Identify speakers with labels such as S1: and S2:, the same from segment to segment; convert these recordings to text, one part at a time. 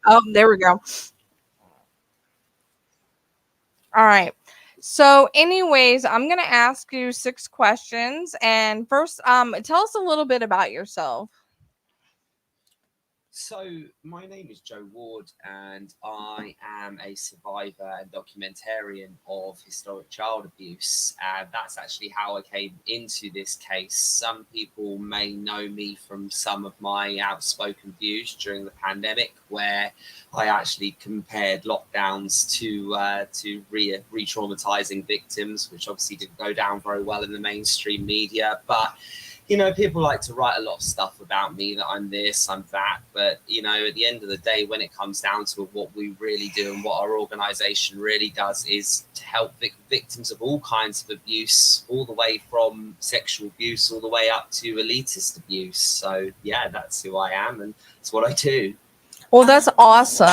S1: Oh, there we go. All right. So, anyways, I'm gonna ask you 6 questions, and first, tell us a little bit about yourself.
S2: So, my name is Joe Ward, and I am a survivor and documentarian of historic child abuse. And that's actually how I came into this case. Some people may know me from some of my outspoken views during the pandemic, where I actually compared lockdowns to re-traumatizing victims, which obviously didn't go down very well in the mainstream media, but people like to write a lot of stuff about me that I'm this, I'm that. But, at the end of the day, when it comes down to what we really do and what our organization really does is to help victims of all kinds of abuse, all the way from sexual abuse, all the way up to elitist abuse. So, yeah, that's who I am and it's what I do.
S1: Well, that's awesome.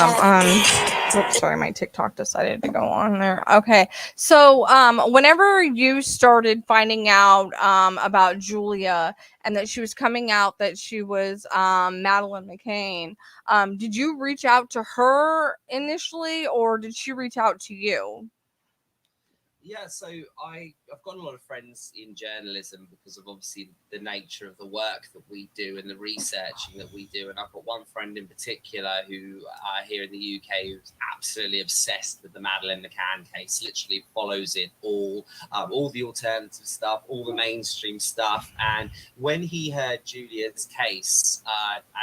S1: Oops, sorry, my TikTok decided to go on there. Okay, so whenever you started finding out about Julia and that she was coming out that she was Madeline McCain, did you reach out to her initially, or did she reach out to you?
S2: Yeah, so I've got a lot of friends in journalism because of obviously the nature of the work that we do and the researching that we do. And I've got one friend in particular who here in the UK who's absolutely obsessed with the Madeleine McCann case. Literally follows it all the alternative stuff, all the mainstream stuff. And when he heard Julia's case,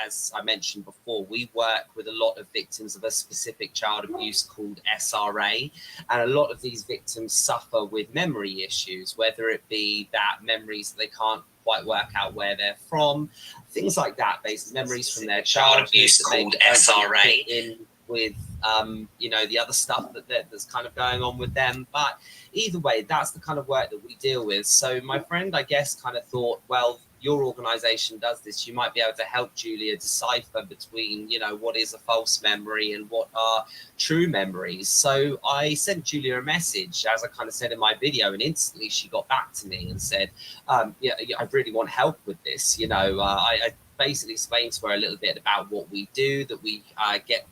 S2: as I mentioned before, we work with a lot of victims of a specific child abuse called SRA, and a lot of these victims suffer with memory issues, whether it be that memories they can't quite work out where they're from, things like that, based memories from their childhood abuse called SRA in with the other stuff that's kind of going on with them. But either way, that's the kind of work that we deal with. So my friend, I guess, kind of thought, well, your organization does this, you might be able to help Julia decipher between, what is a false memory and what are true memories. So I sent Julia a message, as I kind of said in my video, and instantly she got back to me and said, yeah, I really want help with this. I basically explained to her a little bit about what we do, that we get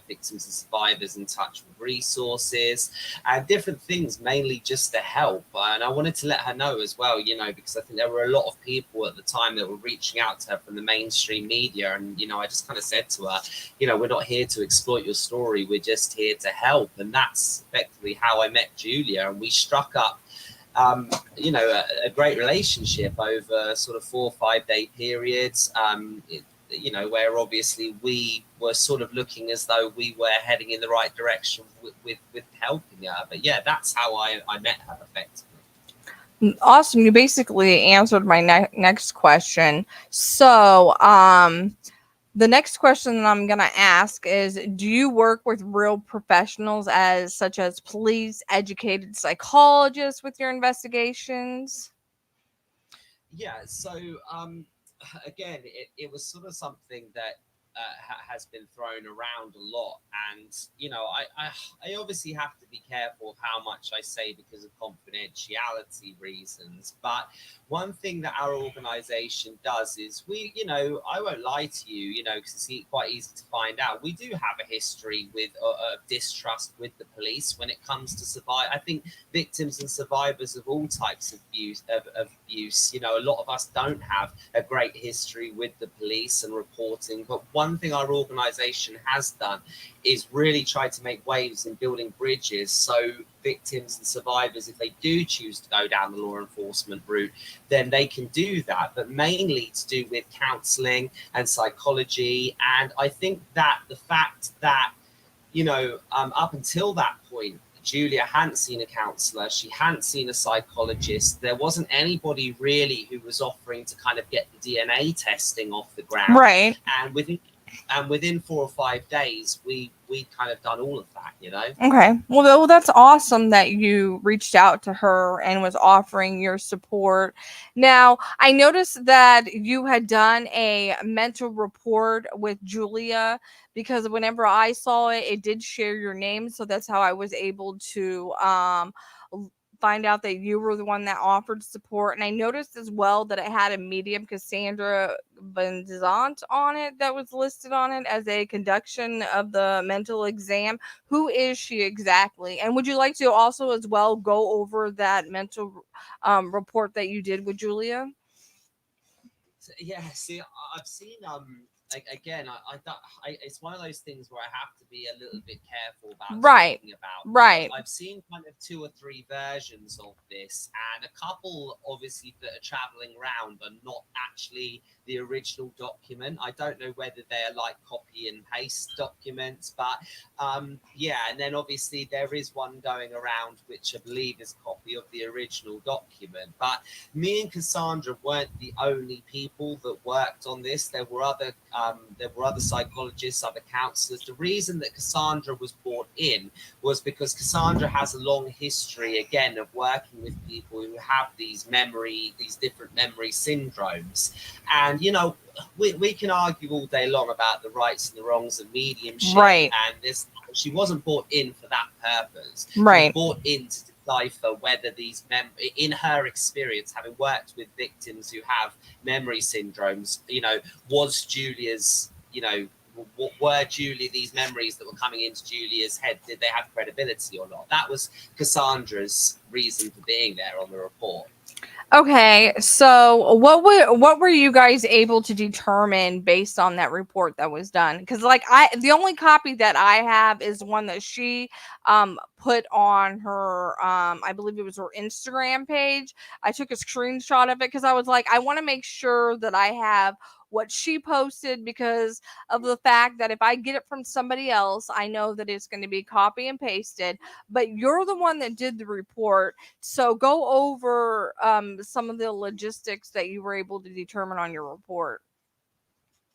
S2: victims and survivors in touch with resources and different things, mainly just to help. And I wanted to let her know as well, because I think there were a lot of people at the time that were reaching out to her from the mainstream media. And, I just kind of said to her, we're not here to exploit your story. We're just here to help. And that's effectively how I met Julia. And we struck up a great relationship over sort of 4 or 5 day periods. Where obviously we were sort of looking as though we were heading in the right direction with helping her. But yeah, that's how I met her effectively.
S1: Awesome. You basically answered my next question. So, the next question that I'm going to ask is, do you work with real professionals as such as police, educated psychologists with your investigations?
S2: Yeah, so again, it was sort of something that has been thrown around a lot. And, I obviously have to be careful of how much I say because of confidentiality reasons. But one thing that our organization does is I won't lie to you, because it's quite easy to find out. We do have a history with distrust with the police when it comes to survive. I think victims and survivors of all types of abuse, a lot of us don't have a great history with the police and reporting. But one thing our organization has done is really try to make waves in building bridges, so victims and survivors, if they do choose to go down the law enforcement route, then they can do that, but mainly to do with counseling and psychology. And I think that the fact that up until that point, Julia hadn't seen a counselor, she hadn't seen a psychologist. There wasn't anybody really who was offering to kind of get the DNA testing off the ground.
S1: Right.
S2: And within 4 or 5 days, we kind of done all of that.
S1: Okay. Well, that's awesome that you reached out to her and was offering your support. Now, I noticed that you had done a mental report with Julia, because whenever I saw it, it did share your name. So that's how I was able to find out that you were the one that offered support. And I noticed as well that it had a medium, Cassandra Benzant, on it that was listed on it as a conduction of the mental exam. Who is she exactly? And would you like to also as well go over that mental report that you did with Julia?
S2: So, yeah, see, I've seen like again, it's one of those things where I have to be a little bit careful about
S1: Right.
S2: talking about.
S1: Right.
S2: I've seen kind of 2 or 3 versions of this, and a couple obviously that are traveling around are not actually the original document. I don't know whether they're like copy and paste documents, but yeah, and then obviously there is one going around which I believe is a copy of the original document. But me and Cassandra weren't the only people that worked on this. There were other psychologists, other counselors. The reason that Cassandra was brought in was because Cassandra has a long history, again, of working with people who have these different memory syndromes. And, you know, we can argue all day long about the rights and the wrongs of mediumship.
S1: Right.
S2: And she wasn't brought in for that purpose.
S1: Right.
S2: She was brought in to decipher whether these in her experience, having worked with victims who have memory syndromes, you know, was Julia's, you know, were these memories that were coming into Julia's head, did they have credibility or not? That was Cassandra's reason for being there on the report.
S1: Okay, so what were you guys able to determine based on that report that was done? Because like the only copy that I have is one that she put on her I believe it was her Instagram page. I took a screenshot of it because I was like, I want to make sure that I have what she posted, because of the fact that if I get it from somebody else, I know that it's going to be copy and pasted. But you're the one that did the report, so go over some of the logistics that you were able to determine on your report.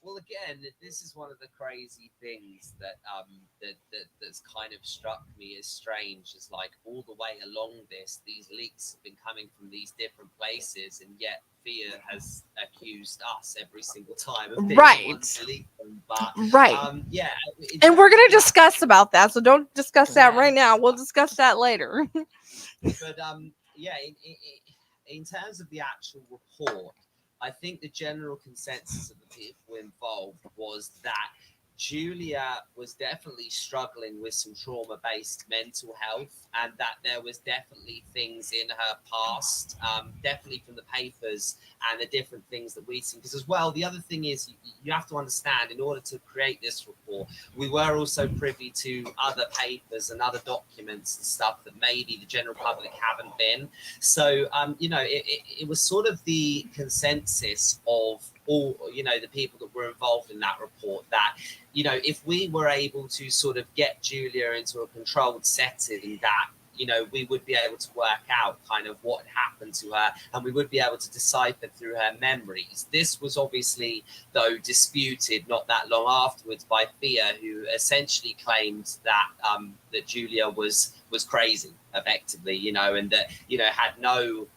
S2: Well, again, this is one of the crazy things that's kind of struck me as strange. Is like all the way along these leaks have been coming from these different places, and yet Fia has accused us every single time of being the one to leak them. But yeah,
S1: and we're going to discuss about that, so don't discuss that right now. We'll discuss that later.
S2: But yeah, in terms of the actual report, I think the general consensus of the people involved was that Julia was definitely struggling with some trauma-based mental health, and that there was definitely things in her past, definitely from the papers and the different things that we'd seen. Because as well, the other thing is you have to understand, in order to create this report, we were also privy to other papers and other documents and stuff that maybe the general public haven't been. So, you know, it was sort of the consensus of all, you know, the people that were involved in that report, that, you know, if we were able to sort of get Julia into a controlled setting, that, you know, we would be able to work out kind of what happened to her, and we would be able to decipher through her memories. This was obviously, though, disputed not that long afterwards by Fia, who essentially claimed that that Julia was crazy, effectively, you know, and that, you know, had no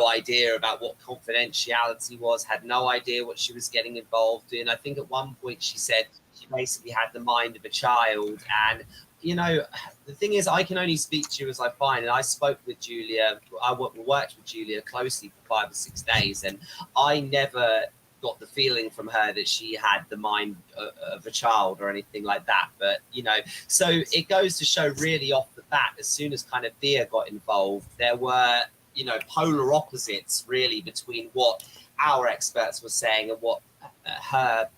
S2: idea about what confidentiality was, had no idea what she was getting involved in. I think at one point she said she basically had the mind of a child. And, you know, the thing is, I can only speak to you as I find, and I spoke with Julia, I worked with Julia closely for 5 or 6 days, and I never got the feeling from her that she had the mind of a child or anything like that. But, you know, so it goes to show really off the bat, as soon as kind of Fia got involved, there were, you know, polar opposites really between what our experts were saying and what her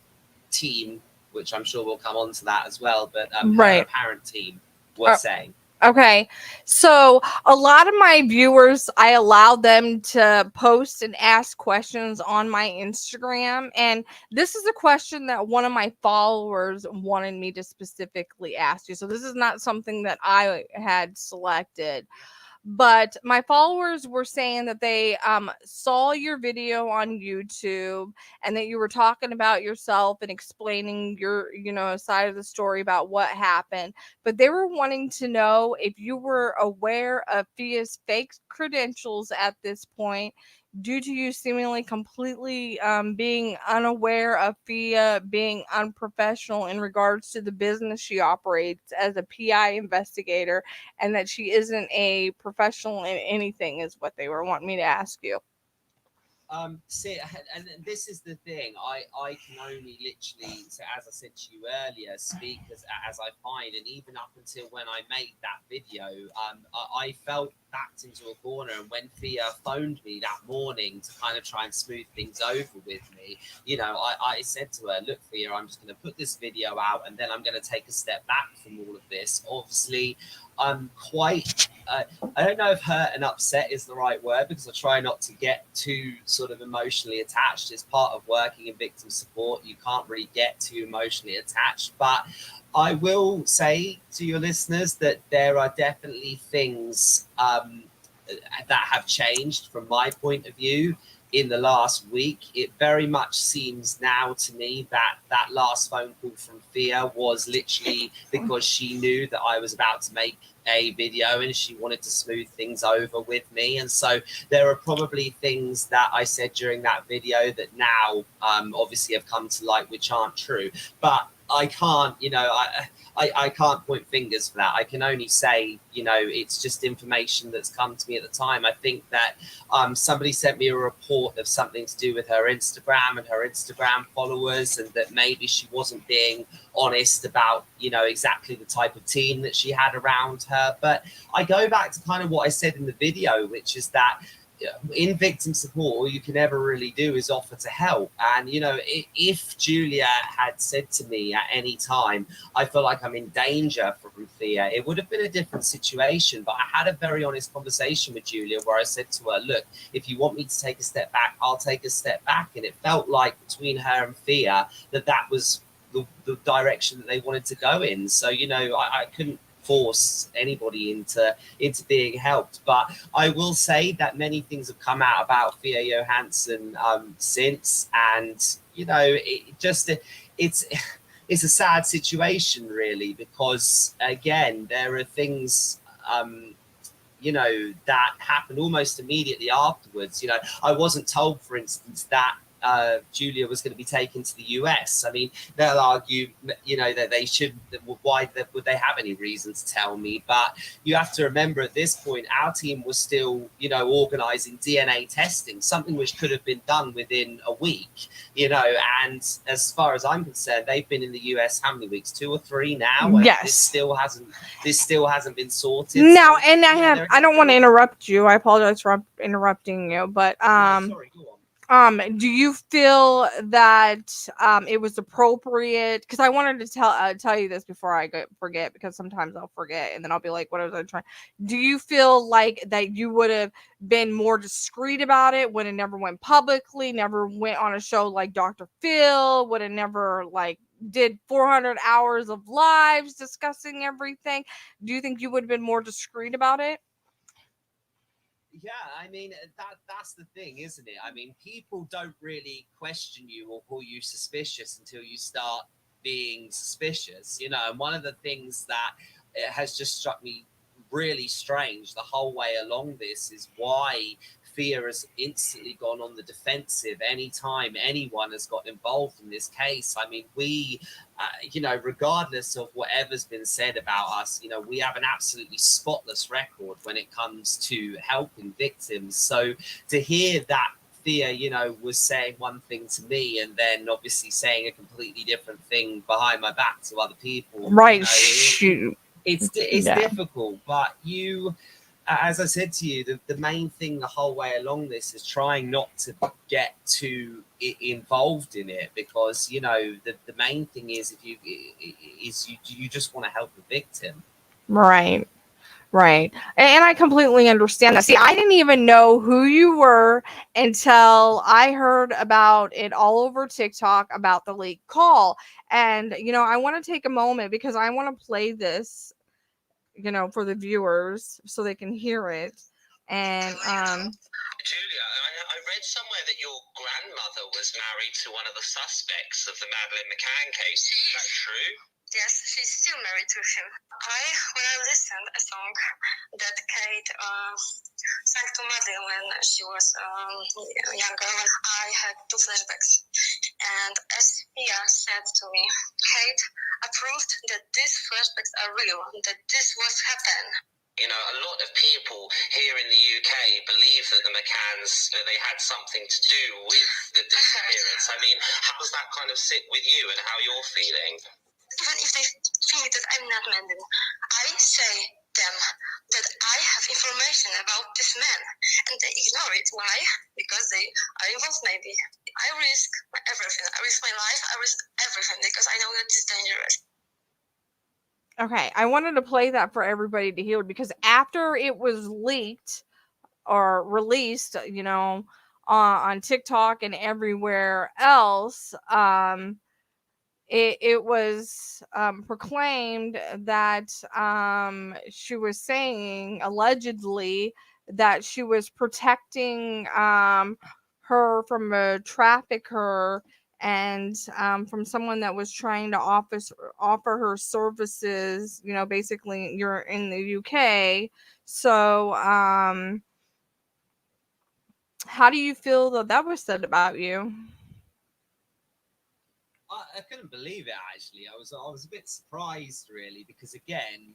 S2: team, which I'm sure we'll come on to that as well, but her apparent team was saying.
S1: Okay, so a lot of my viewers, I allowed them to post and ask questions on my Instagram, and this is a question that one of my followers wanted me to specifically ask you. So this is not something that I had selected. But my followers were saying that they saw your video on YouTube, and that you were talking about yourself and explaining your, you know, side of the story about what happened. But they were wanting to know if you were aware of Fia's fake credentials at this point, due to you seemingly completely being unaware of Fia being unprofessional in regards to the business she operates as a PI investigator, and that she isn't a professional in anything, is what they were wanting me to ask you.
S2: See, and this is the thing. I can only literally, so as I said to you earlier, speak as I find, and even up until when I made that video, I felt backed into a corner. And when Fia phoned me that morning to kind of try and smooth things over with me, you know, I said to her, "Look, Fia, I'm just going to put this video out, and then I'm going to take a step back from all of this." Obviously, I'm quite. I don't know if hurt and upset is the right word, because I try not to get too sort of emotionally attached. It's part of working in victim support. You can't really get too emotionally attached. But I will say to your listeners that there are definitely things that have changed from my point of view in the last week. It very much seems now to me that that last phone call from Fia was literally because she knew that I was about to make a video and she wanted to smooth things over with me. And so there are probably things that I said during that video that now obviously have come to light which aren't true. But I can't, you know, I can't point fingers for that. I can only say, you know, it's just information that's come to me at the time. I think that somebody sent me a report of something to do with her Instagram and her Instagram followers, and that maybe she wasn't being honest about, you know, exactly the type of team that she had around her. But I go back to kind of what I said in the video, which is that in victim support, all you can ever really do is offer to help. And, you know, if Julia had said to me at any time, I feel like I'm in danger from Fia, it would have been a different situation. But I had a very honest conversation with Julia where I said to her, look, if you want me to take a step back, I'll take a step back. And it felt like between her and Fia that was the direction that they wanted to go in. So, you know, I couldn't force anybody into being helped. But I will say that many things have come out about Fia Johansson since, and you know, it's a sad situation really, because again there are things you know, that happened almost immediately afterwards. You know, I wasn't told, for instance, that Julia was going to be taken to the US. I mean, they'll argue, you know, that they should. Why would they have any reason to tell me? But you have to remember, at this point, our team was still, you know, organising DNA testing, something which could have been done within a week. You know, and as far as I'm concerned, they've been in the US how many weeks? 2 or 3 now.
S1: Yes.
S2: And this still hasn't been sorted.
S1: Now,
S2: so,
S1: and
S2: yeah,
S1: I don't want to interrupt you. I apologize for interrupting you, but
S2: no, sorry, go on.
S1: do you feel that it was appropriate? Because I wanted to tell you this before I forget, because sometimes I'll forget and then I'll be like, what was I trying? Do you feel like that you would have been more discreet about it, would have never went publicly, never went on a show like Dr. Phil, would have never like did 400 hours of lives discussing everything? Do you think you would have been more discreet about it?
S2: Yeah, I mean, that's the thing, isn't it? I mean, people don't really question you or call you suspicious until you start being suspicious, you know. And one of the things that has just struck me really strange the whole way along this is why Fia has instantly gone on the defensive anytime anyone has got involved in this case. I mean, we, you know, regardless of whatever's been said about us, you know, we have an absolutely spotless record when it comes to helping victims. So to hear that Fia, you know, was saying one thing to me and then obviously saying a completely different thing behind my back to other people,
S1: Right.
S2: you know, it's
S1: Yeah.
S2: difficult. But you, as I said to you, the main thing the whole way along this is trying not to get too involved in it, because, you know, the main thing is you just want to help the victim.
S1: Right. Right. And I completely understand that. See, I didn't even know who you were until I heard about it all over TikTok about the leaked call. And, you know, I want to take a moment because I want to play this, you know, for the viewers so they can hear it. And,
S3: Julia, I read somewhere that your grandmother was married to one of the suspects of the Madeleine McCann case. Is that true?
S4: Yes, she's still married to him. When I listened a song that Kate back to Madeline when she was younger. I had 2 flashbacks. And as Fia said to me, Kate, I proved that these flashbacks are real, that this was happened.
S3: You know, a lot of people here in the UK believe that the McCanns, that they had something to do with the disappearance. I mean, how does that kind of sit with you and how you're feeling?
S4: Even if they think that I'm not Madeline, I say them that I have information about this man, and they ignore it. Why? Because they are involved, maybe. I risk everything. I risk my life. I risk everything because I know that it's dangerous.
S1: Okay, I wanted to play that for everybody to hear because after it was leaked or released, you know, on TikTok and everywhere else, it was proclaimed that she was saying allegedly that she was protecting her from a trafficker and from someone that was trying to offer her services, you know, basically you're in the UK. So how do you feel that was said about you?
S2: I couldn't believe it. Actually, I was a bit surprised, really, because again,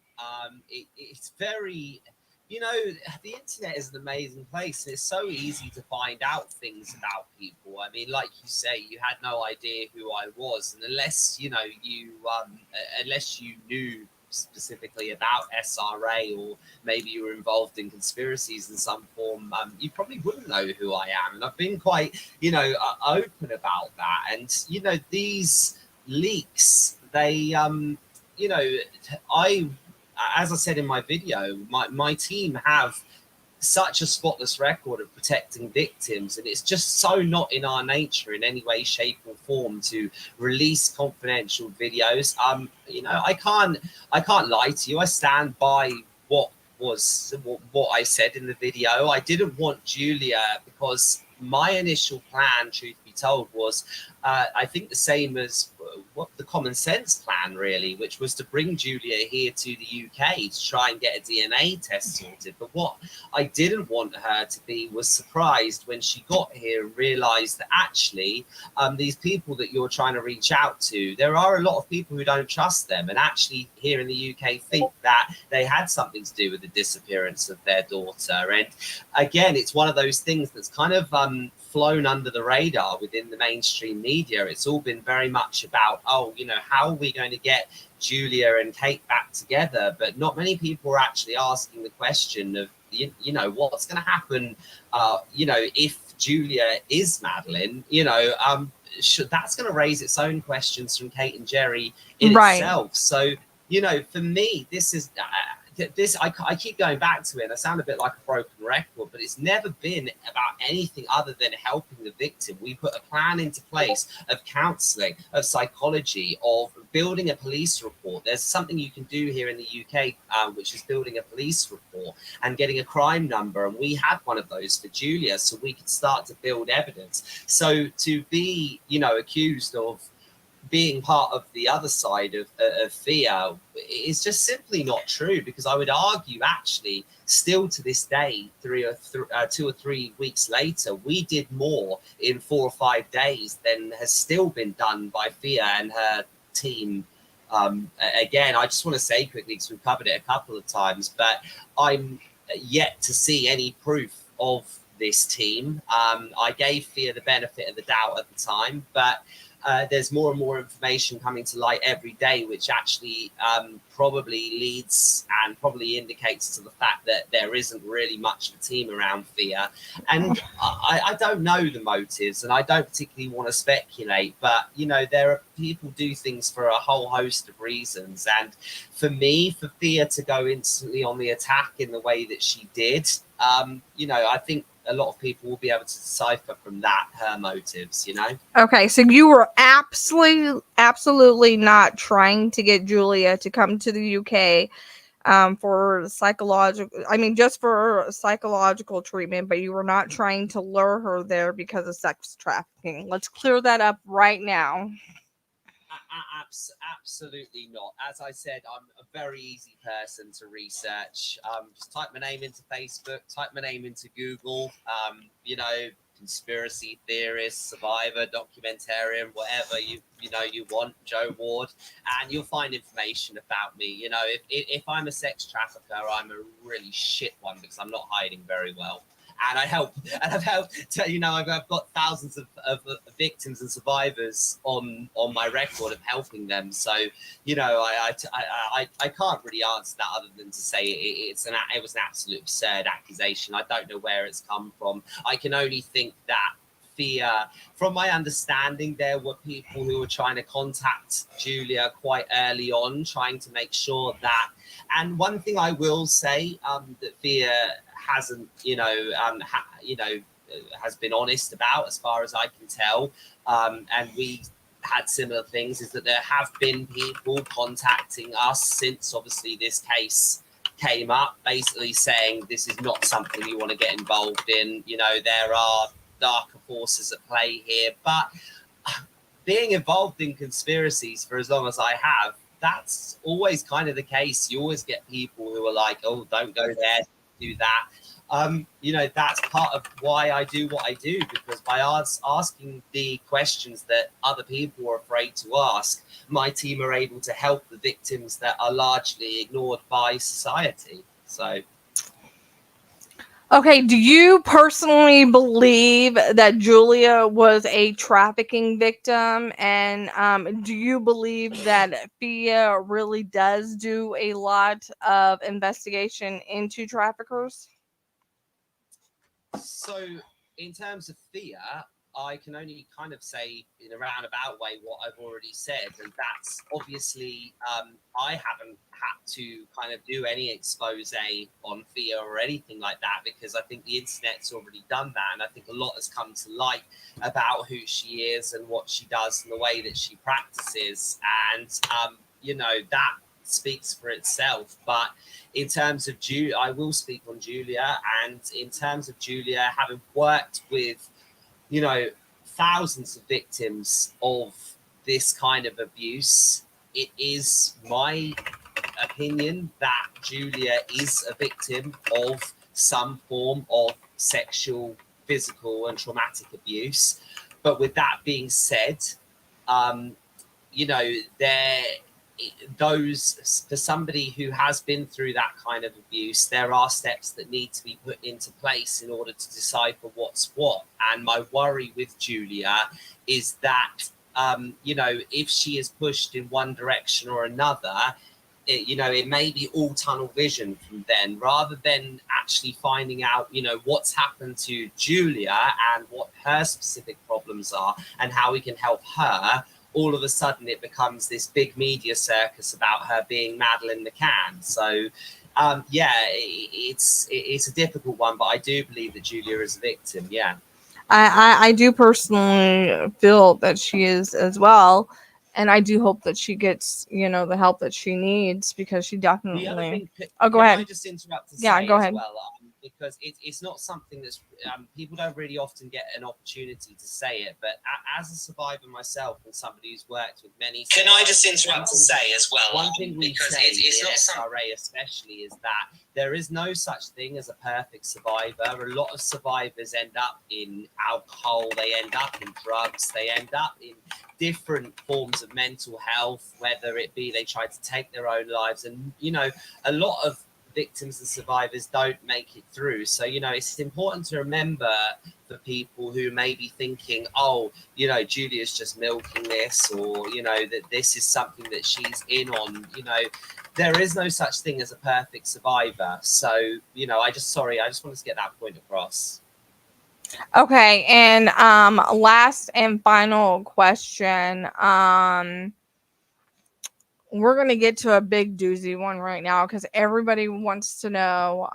S2: it's very, you know, the internet is an amazing place. It's so easy to find out things about people. I mean, like you say, you had no idea who I was, and unless you knew specifically about SRA, or maybe you were involved in conspiracies in some form, you probably wouldn't know who I am. And I've been quite, you know, open about that. And, you know, these leaks, they, you know, as I said in my video, my team have such a spotless record of protecting victims, and it's just so not in our nature in any way, shape or form to release confidential videos. You know, I can't lie to you. I stand by what I said in the video. I didn't want Julia because my initial plan, truth be told, was I think the same as what the common sense plan, really, which was to bring Julia here to the UK to try and get a DNA test sorted. But what I didn't want her to be was surprised when she got here and realised that actually these people that you're trying to reach out to, there are a lot of people who don't trust them, and actually here in the UK think that they had something to do with the disappearance of their daughter. And again, it's one of those things that's kind of flown under the radar within the mainstream media. It's all been very much about, oh, you know, how are we going to get Julia and Kate back together? But not many people are actually asking the question of, you know, what's going to happen, you know, if Julia is Madeline, you know, that's going to raise its own questions from Kate and Jerry in itself. So, you know, for me, this is... I keep going back to it, and I sound a bit like a broken record, but it's never been about anything other than helping the victim. We put a plan into place of counselling, of psychology, of building a police report. There's something you can do here in the UK, which is building a police report and getting a crime number, and we had one of those for Julia, so we could start to build evidence. So to be, you know, accused of being part of the other side of Fia is just simply not true, because I would argue actually still to this day, 2 or 3 weeks later, we did more in 4 or 5 days than has still been done by Fia and her team. Again, I just want to say quickly, because we've covered it a couple of times, but I'm yet to see any proof of this team. I gave Fia the benefit of the doubt at the time, but there's more and more information coming to light every day, which actually probably leads and probably indicates to the fact that there isn't really much of a team around Fia. And I don't know the motives, and I don't particularly want to speculate, but, you know, there are people do things for a whole host of reasons. And for me, for Fia to go instantly on the attack in the way that she did, you know, I think a lot of people will be able to decipher from that her motives, you know.
S1: Okay, so you were absolutely not trying to get Julia to come to the UK for psychological, I mean, just for psychological treatment, but you were not trying to lure her there because of sex trafficking. Let's clear that up right now.
S2: Absolutely not. As I said, I'm a very easy person to research. Just type my name into Facebook, type my name into Google. You know, conspiracy theorist, survivor, documentarian, whatever you want, Joe Ward, and you'll find information about me. You know, if I'm a sex trafficker, I'm a really shit one because I'm not hiding very well. And I've helped to, I've got thousands of victims and survivors on my record of helping them. So, I can't really answer that other than to say it was an absolute absurd accusation. I don't know where it's come from. I can only think that Fia, from my understanding, there were people who were trying to contact Julia quite early on, trying to make sure that. And one thing I will say that Fia hasn't, has been honest about, as far as I can tell, and we had similar things, is that there have been people contacting us since obviously this case came up, basically saying this is not something you want to get involved in. You know, there are darker forces at play here, but being involved in conspiracies for as long as I have, that's always kind of the case. You always get people who are like, oh, don't go there, do that. That's part of why I do what I do, because by asking the questions that other people are afraid to ask, my team are able to help the victims that are largely ignored by society. So.
S1: Okay, do you personally believe that Julia was a trafficking victim? And do you believe that Fia really does do a lot of investigation into traffickers?
S2: So, in terms of Fia, I can only kind of say in a roundabout way what I've already said, and that's obviously I haven't had to kind of do any expose on Fia or anything like that, because I think the internet's already done that, and I think a lot has come to light about who she is and what she does and the way that she practices, and that speaks for itself. But in terms of Julia, I will speak on Julia, and in terms of Julia, having worked with thousands of victims of this kind of abuse, it is my opinion that Julia is a victim of some form of sexual, physical, and traumatic abuse. But with that being said, for somebody who has been through that kind of abuse, there are steps that need to be put into place in order to decipher what's what. And my worry with Julia is that, if she is pushed in one direction or another, it may be all tunnel vision from then, rather than actually finding out, what's happened to Julia and what her specific problems are and how we can help her. All of a sudden it becomes this big media circus about her being Madeleine McCann. So, it's a difficult one, but I do believe that Julia is a victim, yeah.
S1: I do personally feel that she is as well. And I do hope that she gets, the help that she needs, because she definitely.
S2: The other thing,
S1: go ahead.
S2: I just interrupt to
S1: Yeah,
S2: say
S1: go
S2: as
S1: ahead.
S2: well, because it's not something that's people don't really often get an opportunity to say it. But as a survivor myself and somebody who's worked with many,
S3: can I just interrupt to say as well?
S2: One thing we
S3: because
S2: say
S3: it's
S2: in
S3: not
S2: SRA especially is that there is no such thing as a perfect survivor. A lot of survivors end up in alcohol, they end up in drugs, they end up in different forms of mental health, whether it be they try to take their own lives. And, a lot of victims and survivors don't make it through. So, it's important to remember for people who may be thinking, oh, Julia's just milking this, or, that this is something that she's in on, there is no such thing as a perfect survivor. So, I just wanted to get that point across.
S1: Okay, and last and final question. We're gonna get to a big doozy one right now, because everybody wants to know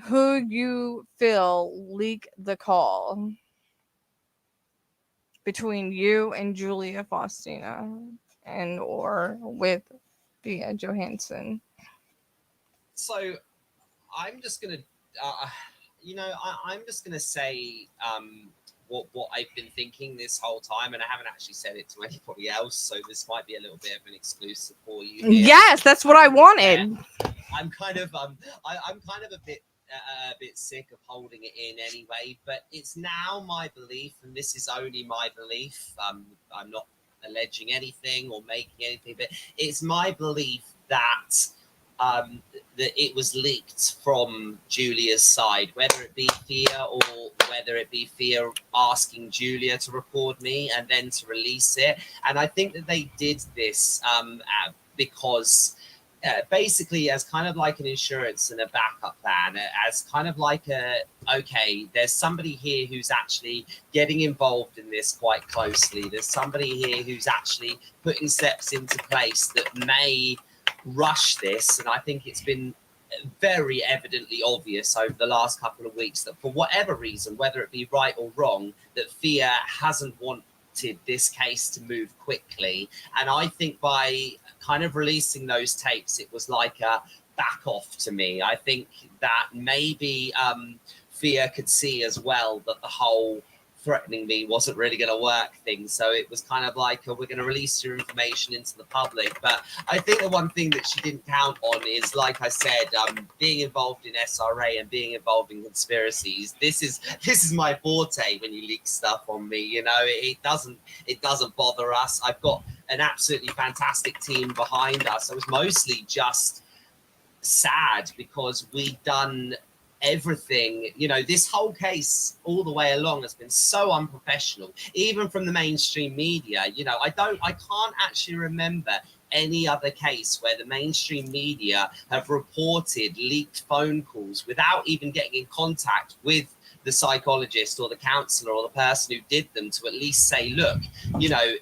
S1: who you feel leaked the call between you and Julia Faustyna, and or with Fia Johansson.
S2: So I'm just gonna I'm just gonna say what I've been thinking this whole time, and I haven't actually said it to anybody else, so this might be a little bit of an exclusive for you here.
S1: Yes, that's what I wanted.
S2: I'm kind of I'm kind of a bit sick of holding it in anyway, but it's now my belief, and this is only my belief. I'm not alleging anything or making anything, but it's my belief that that it was leaked from Julia's side, whether it be Fia or whether it be Fia asking Julia to record me and then to release it. And I think that they did this because basically as kind of like an insurance and a backup plan, as kind of like okay, there's somebody here who's actually getting involved in this quite closely. There's somebody here who's actually putting steps into place that may rush this. And I think it's been very evidently obvious over the last couple of weeks that for whatever reason, whether it be right or wrong, that Fia hasn't wanted this case to move quickly. And I think by kind of releasing those tapes, it was like a back off to me. I think that maybe Fia could see as well that the whole threatening me wasn't really going to work thing. So it was kind of like, we're going to release your information into the public. But I think the one thing that she didn't count on is, like I said, being involved in SRA and being involved in conspiracies. This is my forte when you leak stuff on me. You know, it doesn't bother us. I've got an absolutely fantastic team behind us. I was mostly just sad because we'd done everything. You know, this whole case all the way along has been so unprofessional, even from the mainstream media. You know, I can't actually remember any other case where the mainstream media have reported leaked phone calls without even getting in contact with the psychologist or the counselor or the person who did them to at least say, look, you know,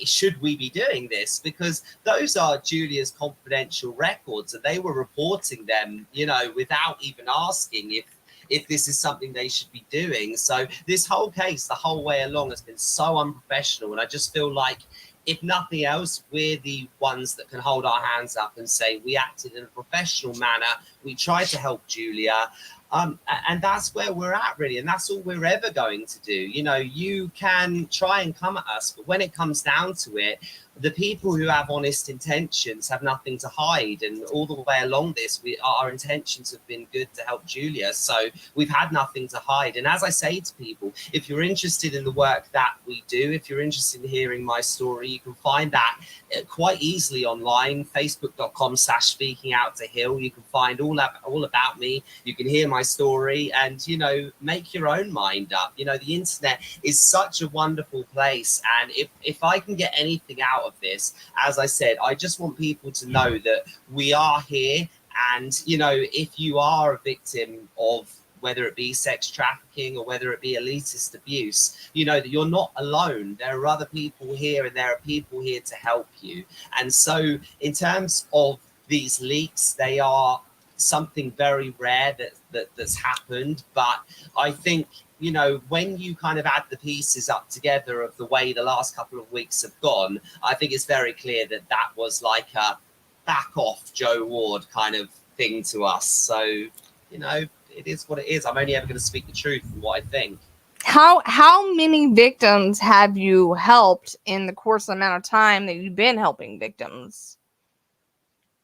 S2: should we be doing this? Because those are Julia's confidential records, and they were reporting them, you know, without even asking if this is something they should be doing. So this whole case, the whole way along, has been so unprofessional. And I just feel like, if nothing else, we're the ones that can hold our hands up and say we acted in a professional manner. We tried to help Julia. And that's where we're at, really. And that's all we're ever going to do. You know, you can try and come at us, but when it comes down to it, the people who have honest intentions have nothing to hide. And all the way along this, our intentions have been good to help Julia. So we've had nothing to hide. And as I say to people, if you're interested in the work that we do, if you're interested in hearing my story, you can find that quite easily online, facebook.com/speakingouttohill. You can find all about me. You can hear my story and, you know, make your own mind up. You know, the internet is such a wonderful place. And if I can get anything out of this, as I said, I just want people to know that we are here. And, you know, if you are a victim of whether it be sex trafficking or whether it be elitist abuse, you know that you're not alone. There are other people here, and there are people here to help you. And so in terms of these leaks, they are something very rare that's happened. But I think, you know, when you kind of add the pieces up together of the way the last couple of weeks have gone, I think it's very clear that that was like a back off Joe Ward kind of thing to us. So, you know, it is what it is. I'm only ever going to speak the truth and what I think.
S1: How many victims have you helped in the course of the amount of time that you've been helping victims?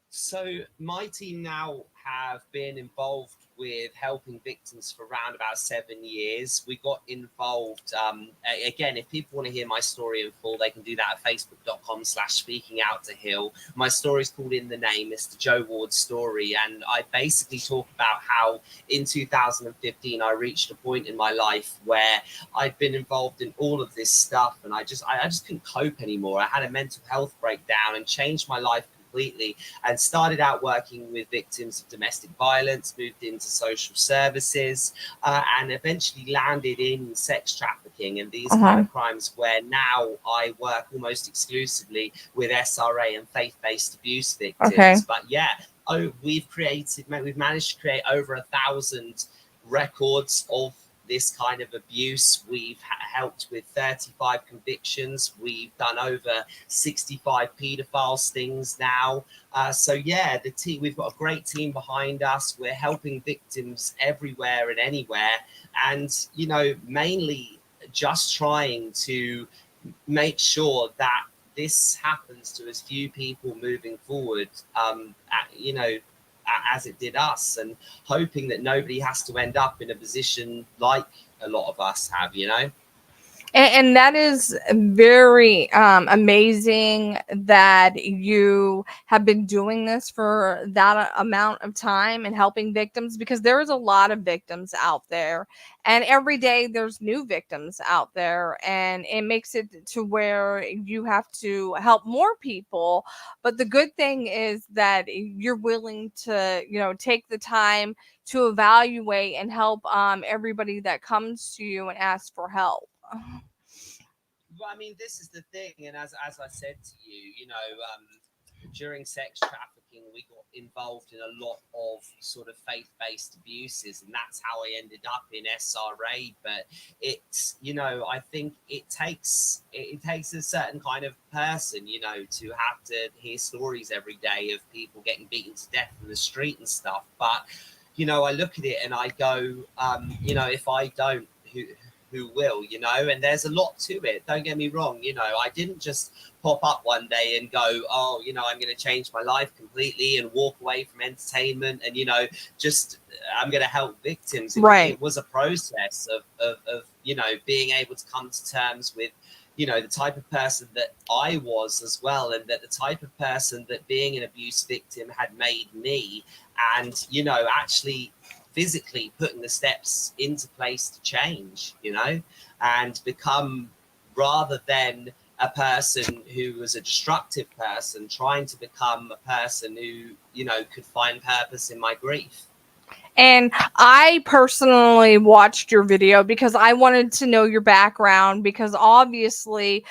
S2: So my team now have been involved with helping victims for around about 7 years. We got involved, again, if people want to hear my story in full, they can do that at facebook.com/speakingouttohill. My story is called In the Name. It's the Joe Ward story. And I basically talk about how in 2015, I reached a point in my life where I'd been involved in all of this stuff. And I just couldn't cope anymore. I had a mental health breakdown and changed my life completely, and started out working with victims of domestic violence, moved into social services, and eventually landed in sex trafficking and these kind of crimes, where now I work almost exclusively with SRA and faith-based abuse victims. But yeah, we've managed to create over 1,000 records of this kind of abuse. We've helped with 35 convictions. We've done over 65 paedophile stings now. So yeah, the team, we've got a great team behind us. We're helping victims everywhere and anywhere, and you know, mainly just trying to make sure that this happens to as few people moving forward, you know, as it did us, and hoping that nobody has to end up in a position like a lot of us have, you know.
S1: And that is very amazing that you have been doing this for that amount of time and helping victims, because there is a lot of victims out there, and every day there's new victims out there, and it makes it to where you have to help more people. But the good thing is that you're willing to, you know, take the time to evaluate and help everybody that comes to you and asks for help.
S2: Well, I mean, this is the thing, and as I said to you, you know, during sex trafficking, we got involved in a lot of sort of faith-based abuses, and that's how I ended up in SRA. But it's, you know, I think it takes a certain kind of person, you know, to have to hear stories every day of people getting beaten to death in the street and stuff. But you know, I look at it and I go, you know, if I don't, who will, you know? And there's a lot to it. Don't get me wrong. You know, I didn't just pop up one day and go, oh, you know, I'm going to change my life completely and walk away from entertainment and, you know, just I'm going to help victims. It was a process of, you know, being able to come to terms with, you know, the type of person that I was as well, and that the type of person that being an abuse victim had made me, and, you know, actually physically putting the steps into place to change, you know, and become, rather than a person who was a destructive person, trying to become a person who, you know, could find purpose in my grief.
S1: And I personally watched your video because I wanted to know your background, because obviously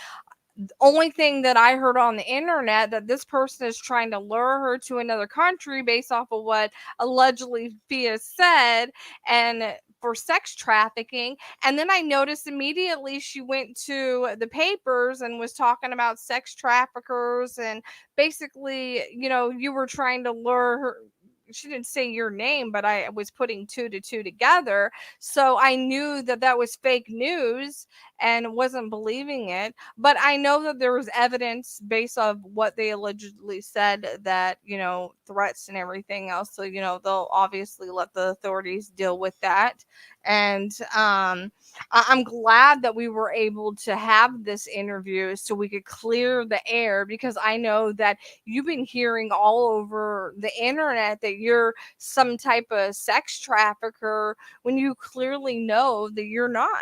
S1: only thing that I heard on the internet that this person is trying to lure her to another country based off of what allegedly Fia said, and for sex trafficking. And then I noticed immediately she went to the papers and was talking about sex traffickers, and basically, you know, you were trying to lure her. She didn't say your name, but I was putting two to two together. So I knew that that was fake news and wasn't believing it. But I know that there was evidence based off what they allegedly said, that, you know, threats and everything else. So, you know, they'll obviously let the authorities deal with that. And I'm glad that we were able to have this interview so we could clear the air, because I know that you've been hearing all over the internet that you're some type of sex trafficker when you clearly know that you're not.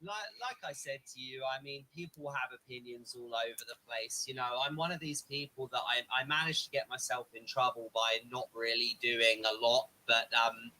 S2: Like I said to you, I mean, people have opinions all over the place. You know, I'm one of these people that I managed to get myself in trouble by not really doing a lot. But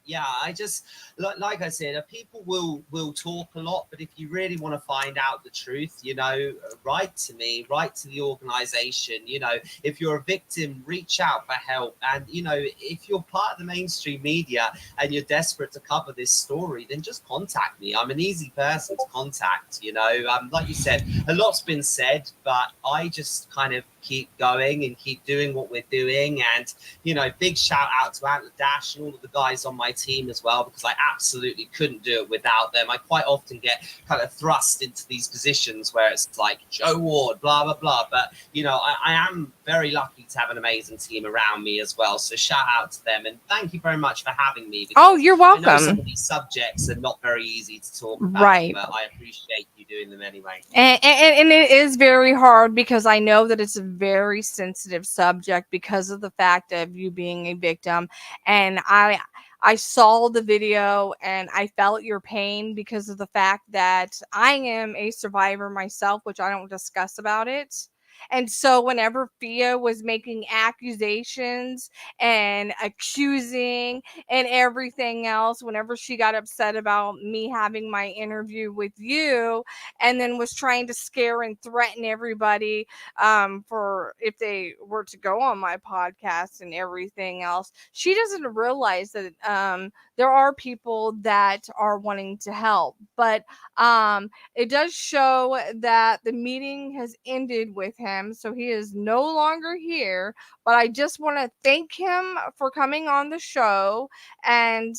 S2: yeah, I just, like I said, people will talk a lot. But if you really want to find out the truth, you know, write to me, write to the organization. You know, if you're a victim, reach out for help. And, you know, if you're part of the mainstream media and you're desperate to cover this story, then just contact me. I'm an easy person to contact, you know. Like you said, a lot's been said, but I just kind of keep going and keep doing what we're doing. And, you know, big shout out to Antler Dash and all of the guys on my team as well, because I absolutely couldn't do it without them. I quite often get kind of thrust into these positions where it's like Joe Ward, blah, blah, blah. But, you know, I am very lucky to have an amazing team around me as well. So shout out to them. And thank you very much for having me.
S1: Oh, you're welcome.
S2: I know some of these subjects are not very easy to talk about,
S1: right,
S2: but I appreciate you doing them anyway.
S1: And it is very hard, because I know that it's a very sensitive subject because of the fact of you being a victim. And I saw the video and I felt your pain because of the fact that I am a survivor myself, which I don't discuss about it. And so whenever Fia was making accusations and accusing and everything else, whenever she got upset about me having my interview with you, and then was trying to scare and threaten everybody for if they were to go on my podcast and everything else, she doesn't realize that there are people that are wanting to help. But it does show that the meeting has ended with him, so he is no longer here. But I just want to thank him for coming on the show, and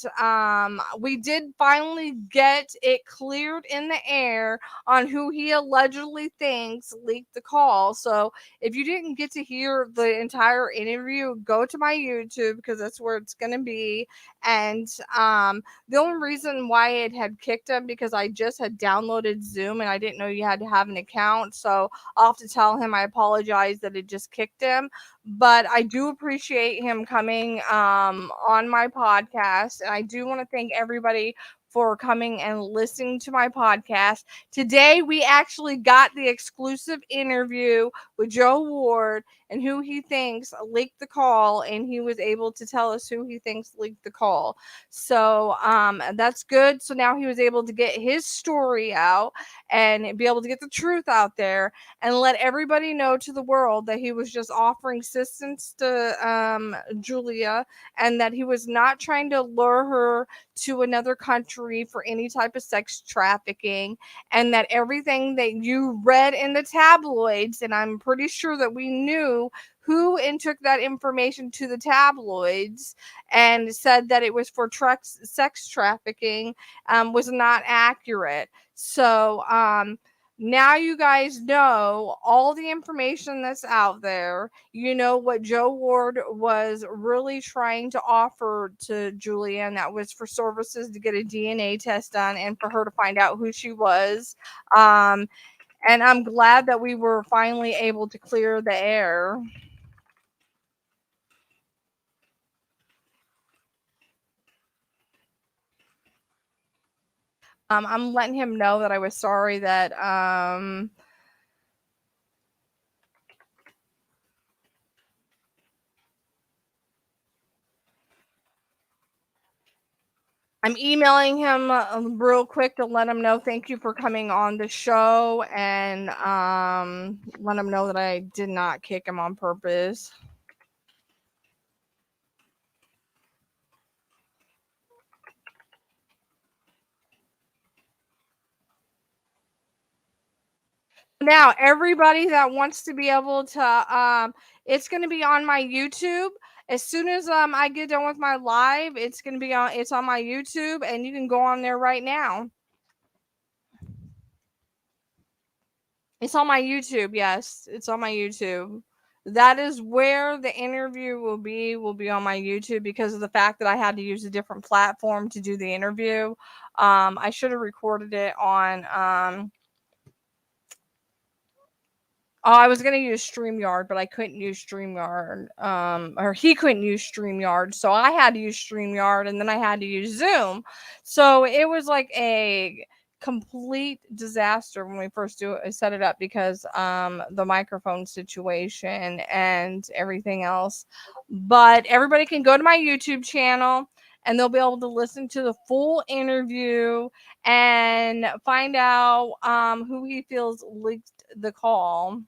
S1: we did finally get it cleared in the air on who he allegedly thinks leaked the call. So if you didn't get to hear the entire interview, go to my YouTube, because that's where it's going to be. And the only reason why it had kicked him, because I just had downloaded Zoom and I didn't know you had to have an account. So I'll have to tell him I apologize that it just kicked him. But I do appreciate him coming on my podcast. And I do want to thank everybody for coming and listening to my podcast. Today, we actually got the exclusive interview with Joe Ward and who he thinks leaked the call, and he was able to tell us who he thinks leaked the call. So that's good. So now he was able to get his story out and be able to get the truth out there and let everybody know to the world that he was just offering assistance to Julia, and that he was not trying to lure her to another country for any type of sex trafficking, and that everything that you read in the tabloids, and I'm pretty sure that we knew who took that information to the tabloids and said that it was for sex trafficking, was not accurate. So now you guys know all the information that's out there. You know what Joe Ward was really trying to offer to Julia, and that was for services to get a DNA test done and for her to find out who she was. And I'm glad that we were finally able to clear the air. I'm letting him know that I was sorry that I'm emailing him real quick to let him know thank you for coming on the show, and let him know that I did not kick him on purpose. Now, everybody that wants to be able to, it's going to be on my YouTube. As soon as I get done with my live, it's going to be on. It's on my YouTube, and you can go on there right now. It's on my YouTube. Yes, it's on my YouTube. That is where the interview will be. Will be on my YouTube because of the fact that I had to use a different platform to do the interview. I should have recorded it on. Oh, I was gonna use StreamYard, but I couldn't use StreamYard. Or he couldn't use StreamYard, so I had to use StreamYard, and then I had to use Zoom. So it was like a complete disaster when we first set it up because the microphone situation and everything else. But everybody can go to my YouTube channel and they'll be able to listen to the full interview and find out who he feels leaked the call.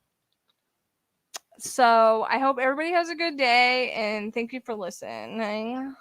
S1: So I hope everybody has a good day, and thank you for listening.